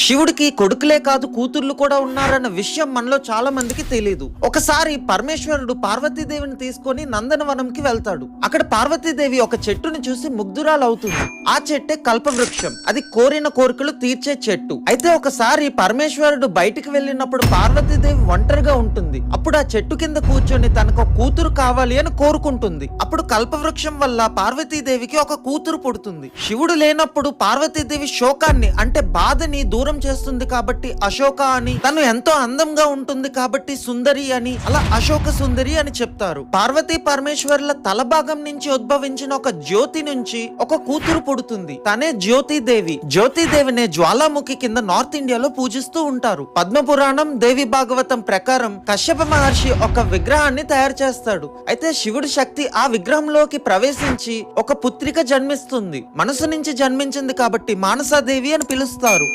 శివుడికి కొడుకులే కాదు కూతుర్లు కూడా ఉన్నారన్న విషయం మనలో చాలా మందికి తెలియదు. ఒకసారి పరమేశ్వరుడు పార్వతీదేవిని తీసుకొని నందనవనంకి వెళ్తాడు. అక్కడ పార్వతీదేవి ఒక చెట్టుని చూసి ముగ్ధురాలవుతుంది. ఆ చెట్టే కల్పవృక్షం. అది కోరిన కోరికలు తీర్చే చెట్టు. అయితే ఒకసారి పరమేశ్వరుడు బయటికి వెళ్ళినప్పుడు పార్వతీదేవి ఒంటరిగా ఉంటుంది. అప్పుడు ఆ చెట్టు కింద కూర్చొని తనకు కూతురు కావాలి అని కోరుకుంటుంది. అప్పుడు కల్పవృక్షం వల్ల పార్వతీదేవికి ఒక కూతురు పుడుతుంది. శివుడు లేనప్పుడు పార్వతీదేవి శోకాన్ని అంటే బాధని దూరం చేస్తుంది కాబట్టి అశోక అని, తను ఎంతో అందంగా ఉంటుంది కాబట్టి సుందరి అని, అలా అశోక సుందరి అని చెప్తారు. పార్వతీ పరమేశ్వరుల తల భాగం నుంచి ఉద్భవించిన ఒక జ్యోతి నుంచి ఒక కూతురు పుడుతుంది. తనే జ్యోతిదేవి. జ్యోతిదేవినే జ్వాలాముఖి కింద నార్త్ ఇండియాలో పూజిస్తూ ఉంటారు. పద్మపురాణం, దేవి భాగవతం ప్రకారం కశ్యప మహర్షి ఒక విగ్రహాన్ని తయారు చేస్తాడు. అయితే శివుడి శక్తి ఆ విగ్రహంలోకి ప్రవేశించి ఒక పుత్రిక జన్మిస్తుంది. మనసు నుంచి జన్మించింది కాబట్టి మానసాదేవి అని పిలుస్తారు.